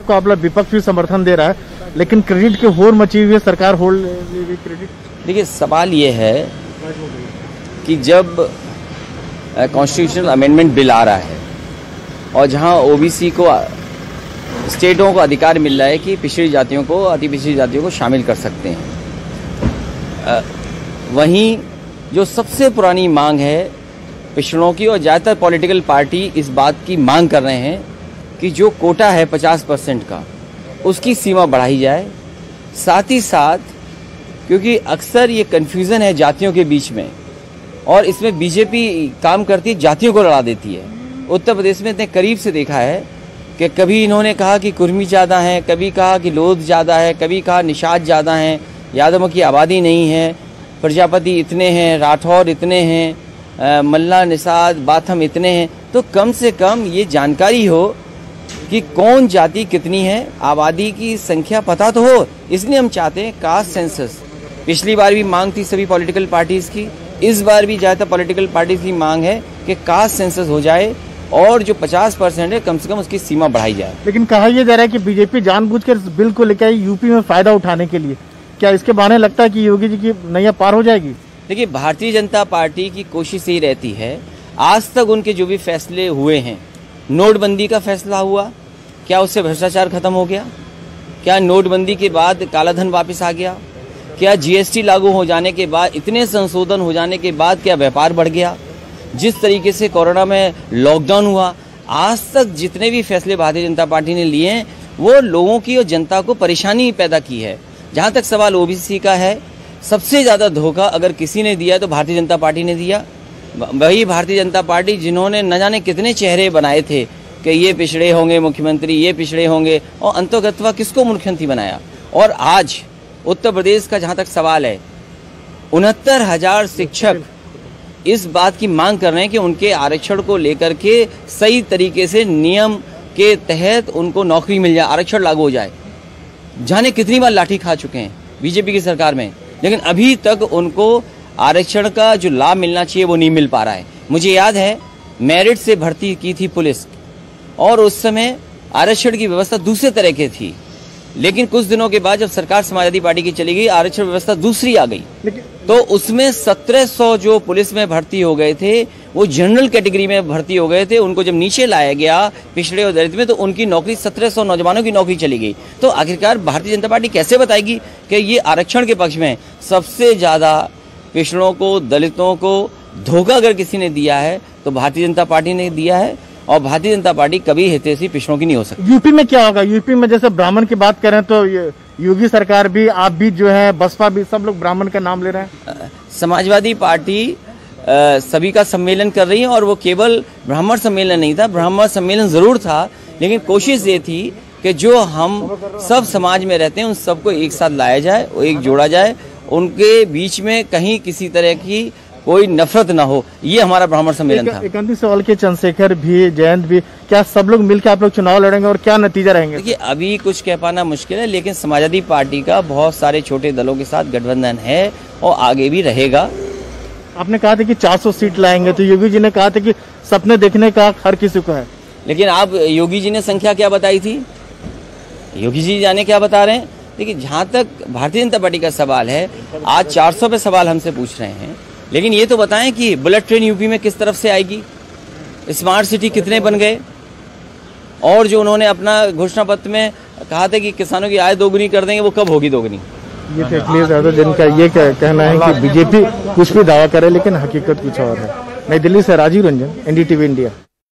आपको आप लोग विपक्ष भी समर्थन दे रहा है, लेकिन क्रेडिट की होड़ मची हुई है, सरकार होल्ड क्रेडिट। देखिए, सवाल ये है कि जब कॉन्स्टिट्यूशनल अमेंडमेंट बिल आ रहा है और जहां ओबीसी को, स्टेटों को अधिकार मिल रहा है कि पिछड़ी जातियों को, अति पिछड़ी जातियों को शामिल कर सकते हैं, वहीं जो सबसे पुरानी मांग है पिछड़ों की, और ज़्यादातर पॉलिटिकल पार्टी इस बात की मांग कर रहे हैं कि जो कोटा है 50% का, उसकी सीमा बढ़ाई जाए। साथ ही साथ, क्योंकि अक्सर ये कन्फ्यूज़न है जातियों के बीच में, और इसमें बीजेपी काम करती है, जातियों को लड़ा देती है। उत्तर प्रदेश में इतने करीब से देखा है कि कभी इन्होंने कहा कि कुर्मी ज़्यादा हैं, कभी कहा कि लोध ज़्यादा है, कभी कहा निषाद ज़्यादा हैं, यादवों की आबादी नहीं है, प्रजापति इतने हैं, राठौर इतने हैं, मल्ला, निषाद, बाथम इतने हैं। तो कम से कम ये जानकारी हो कि कौन जाति कितनी है, आबादी की संख्या पता तो हो। इसलिए हम चाहते हैं कास्ट सेंसस। पिछली बार भी मांग थी सभी पॉलिटिकल पार्टीज़ की, इस बार भी ज़्यादातर पॉलिटिकल पार्टीज़ की मांग है कि कास्ट सेंसस हो जाए और जो 50% है कम से कम उसकी सीमा बढ़ाई जाए। लेकिन कहा यह जा रहा है कि बीजेपी जानबूझकर इस बिल को लेकर आई यूपी में फायदा उठाने के लिए। क्या इसके बहाने लगता है कि योगी जी की नैया पार हो जाएगी? देखिए, भारतीय जनता पार्टी की कोशिश यही रहती है, आज तक उनके जो भी फैसले हुए हैं, नोटबंदी का फैसला हुआ, क्या उससे भ्रष्टाचार खत्म हो गया? क्या नोटबंदी के बाद कालाधन वापस आ गया? क्या जीएसटी लागू हो जाने के बाद, इतने संशोधन हो जाने के बाद क्या व्यापार बढ़ गया? जिस तरीके से कोरोना में लॉकडाउन हुआ, आज तक जितने भी फैसले भारतीय जनता पार्टी ने लिए हैं वो लोगों की और जनता को परेशानी पैदा की है। जहां तक सवाल ओबीसी का है, सबसे ज़्यादा धोखा अगर किसी ने दिया तो भारतीय जनता पार्टी ने दिया। वही भारतीय जनता पार्टी जिन्होंने न जाने कितने चेहरे बनाए थे कि ये पिछड़े होंगे मुख्यमंत्री, ये पिछड़े होंगे, और अंततः किसको मुख्यमंत्री बनाया। और आज उत्तर प्रदेश का जहां तक सवाल है, 69,000 शिक्षक इस बात की मांग कर रहे हैं कि उनके आरक्षण को लेकर के सही तरीके से नियम के तहत उनको नौकरी मिल जाए, आरक्षण लागू हो जाए। जाने कितनी बार लाठी खा चुके हैं बीजेपी की सरकार में, लेकिन अभी तक उनको आरक्षण का जो लाभ मिलना चाहिए वो नहीं मिल पा रहा है। मुझे याद है, मेरिट से भर्ती की थी पुलिस, और उस समय आरक्षण की व्यवस्था दूसरे तरह की थी, लेकिन कुछ दिनों के बाद जब सरकार समाजवादी पार्टी की चली गई, आरक्षण व्यवस्था दूसरी आ गई, तो उसमें 1700 जो पुलिस में भर्ती हो गए थे वो जनरल कैटेगरी में भर्ती हो गए थे। उनको जब नीचे लाया गया पिछड़े और दलित में, तो उनकी नौकरी 1700 नौजवानों की नौकरी चली गई। तो आखिरकार भारतीय जनता पार्टी कैसे बताएगी कि ये आरक्षण के पक्ष में? सबसे ज्यादा पिछड़ों को, दलितों को धोखा अगर किसी ने दिया है तो भारतीय जनता पार्टी ने दिया है, और भारतीय जनता पार्टी कभी हितैषी पिछड़ों की नहीं हो सकती। यूपी में क्या होगा? यूपी में जैसे ब्राह्मण की बात करें तो योगी सरकार भी, आप भी जो है, बसपा भी, सब लोग ब्राह्मण का नाम ले रहे हैं। समाजवादी पार्टी सभी का सम्मेलन कर रही है, और वो केवल ब्राह्मण सम्मेलन नहीं था, ब्राह्मण सम्मेलन जरूर था, लेकिन कोशिश ये थी कि जो हम सब समाज में रहते हैं उन सबको एक साथ लाया जाए, एक जोड़ा जाए, उनके बीच में कहीं किसी तरह की कोई नफरत ना हो। ये हमारा ब्राह्मण सम्मेलन था। एक अंतिम सवाल के, चंद्रशेखर भी, जयंत भी, क्या सब लोग मिलकर आप लोग चुनाव लड़ेंगे और क्या नतीजा रहेंगे? देखिए, अभी कुछ कह पाना मुश्किल है, लेकिन समाजवादी पार्टी का बहुत सारे छोटे दलों के साथ गठबंधन है और आगे भी रहेगा। आपने कहा था कि 400 सीट लाएंगे, तो योगी जी ने कहा था कि सपने देखने का हर किसी को है, लेकिन आप योगी जी ने संख्या क्या बताई थी? योगी जी जाने क्या बता रहे हैं। देखिए, जहां तक भारतीय जनता पार्टी का सवाल है, आज 400 पे सवाल हमसे पूछ रहे हैं, लेकिन ये तो बताएं कि बुलेट ट्रेन यूपी में किस तरफ से आएगी, स्मार्ट सिटी कितने बन गए, और जो उन्होंने अपना घोषणा पत्र में कहा था कि किसानों की आय दोगुनी कर देंगे, वो कब होगी दोगुनी? ये तो अखिलेश यादव जिनका ये कहना है कि बीजेपी कुछ भी दावा करे लेकिन हकीकत कुछ और है। नई दिल्ली से राजीव रंजन, एनडीटीवी इंडिया।